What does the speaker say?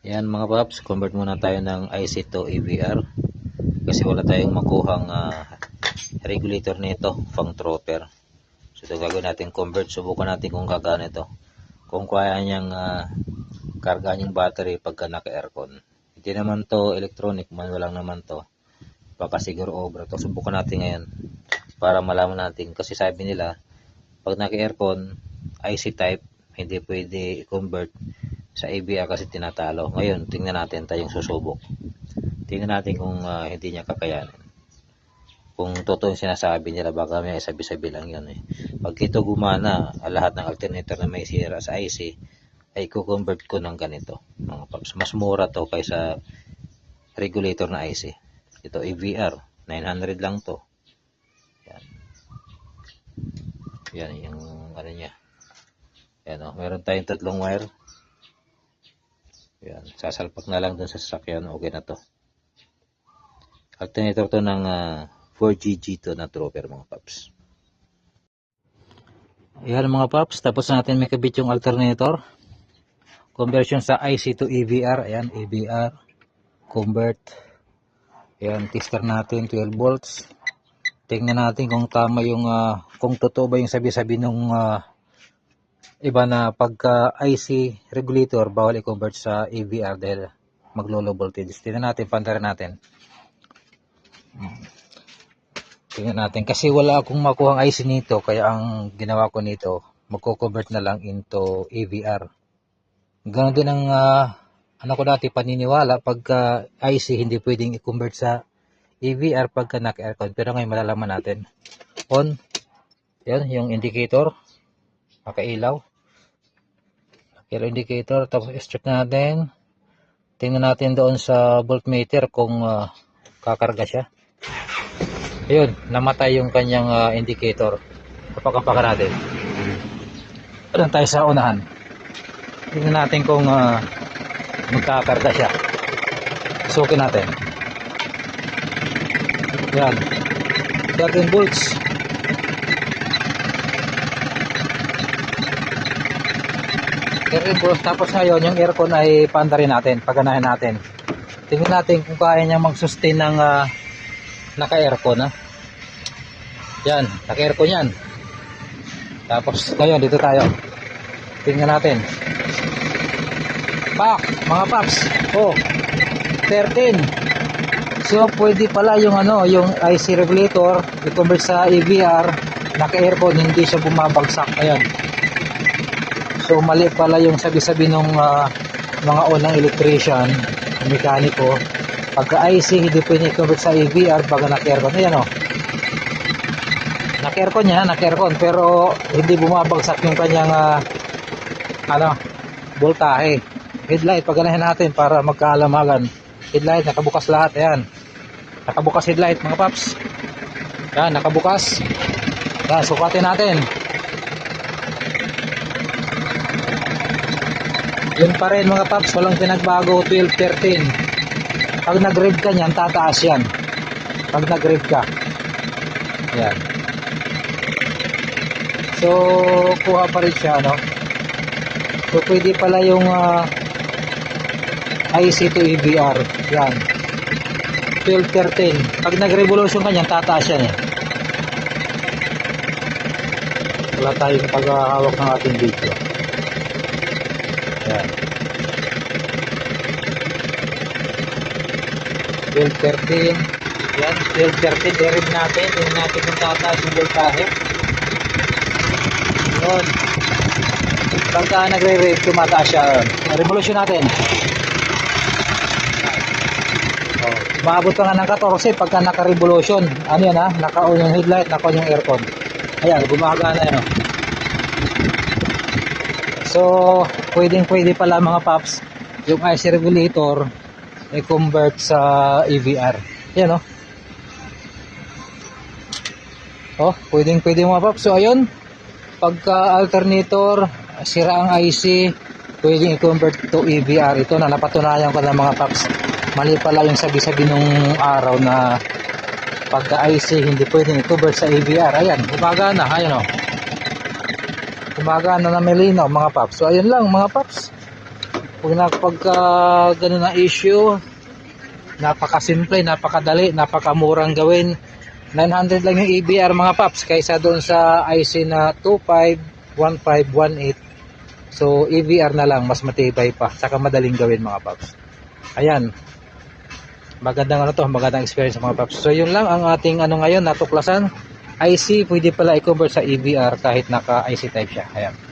Yan mga paps, convert muna tayo ng IC to EVR kasi wala tayong makuhang regulator nito, pang trooper. So ito gagawin natin convert, subukan natin kung gagana ito. Kung kaya niyang kargaan yung battery pagka naka-aircon. Hindi naman to electronic, manual lang naman to. Baka siguro obra to. Subukan natin ngayon para malaman natin kasi sabi nila pag naka-aircon, IC type, hindi pwede i-convert sa AVR kasi tinatalo. Ngayon, tingnan natin tayong susubok. Tingnan natin kung hindi niya kakayanin. Kung totoo yung sinasabi nila, baka may sabi-sabi lang yun eh. Pag ito gumana, lahat ng alternator na may sira sa IC, ay i-convert ko ng ganito. Mga paps. Mas mura to kaysa regulator na IC. Ito AVR, 900 lang to. Yan. Yan yung ano niya. Yan o, meron tayong tatlong wire. Yan, sasalpak na lang dun sa sasakyan, okay na to. Alternator to ng 4GG to na trooper mga paps. Ayan mga paps, tapos natin may kabit yung alternator. Conversion sa IC to EVR, ayan, EVR, convert. Ayan, tester natin, 12 volts. Tingnan natin kung tama yung, kung totoo ba yung sabi-sabi nung iba na pagka IC regulator bawal i-convert sa EVR dahil maglo-low voltage. Tingnan natin, pantaran natin. Tingnan natin kasi wala akong makuhang IC nito kaya ang ginawa ko nito magko-convert na lang into EVR. Ganun din ang ano ko dati paniniwala pagka IC hindi pwedeng i-convert sa EVR pagka naka-aircon, pero ngayon malalaman natin. On, yan yung indicator, nakailaw. Yellow indicator, tapos i-check natin. Tingnan natin doon sa voltmeter kung kakarga siya. Ayun, namatay yung kanyang indicator. Kapag-kapaka natin. Doon tayo sa unahan. Tingnan natin kung magkakarga siya. Sukin natin. Yan. 13 volts. Tapos ngayon yung aircon ay paandarin natin, paganahin natin. Tingnan natin kung kaya niya mag-sustain ng naka-aircon. Yan, naka-aircon yan. Tapos ngayon dito tayo. Tingnan natin. Pak, mga paps. Oh, 13. So pwede pala yung yung IC regulator i-convert sa EVR, naka-aircon, hindi siya bumabagsak. Ayan. So mali pala yung sabi-sabi nung mga unang electrician, mekaniko. Pagka IC hindi pwede i-convert sa EVR pag naka-aircon. Ayan o. Naka-aircon yan, naka-aircon, pero hindi bumabagsak yung kanyang voltahe. Headlight, paganahin natin para magkaalamagan. Headlight, nakabukas lahat. Ayan. Nakabukas headlight mga paps. Yan, nakabukas. Yan, sukatin natin. Yun pa rin mga paps, walang pinagbago, 12, 13. Pag nag-rev ka niyan, tataas yan. Pag nag-rev ka. Yan. So, kuha pa rin siya, no? So, pwede pala yung IC to EVR. Yan. 12, 13. Pag nag-revolution ka niyan, tataas yan eh. Wala tayong paghahawak ng ating video. Yan. 12, 13. Yan, 12, 13. I-rev natin. Tingnan natin kung tataas yung voltahe. Yun. Pagka nagre-rev, tumataas siya. Revolution natin. Maabot pa nga ng 14 pagka naka-revolution. Ano yan naka-on yung headlight, naka-on yung aircon. Ayan, gumagana yan. So, pwedeng-pwede pala mga paps yung IC regulator i-convert sa EVR. Ayan pwedeng-pwede mga paps. So, ayun, pagka alternator, sira ang IC, pwedeng i-convert to EVR. Ito na, napatunayan ko ng mga paps. Mali pala yung sabi-sabi nung araw na pagka IC hindi pwedeng i-convert sa EVR. Ayan, gumagana. Ayan gumagana na may linaw mga paps. So ayun lang mga paps. pagka ganun ang issue, napakasimple, napakadali, napakamurang gawin. 900 lang yung EBR mga paps kaysa doon sa IC na 251518. So EBR na lang, mas matibay pa, saka madaling gawin mga paps. Ayan, magandang ano to, magandang experience mga paps. So yun lang ang ating ano ngayon natuklasan. IC pwede pala i-convert sa EBR kahit naka IC type siya. Ayan.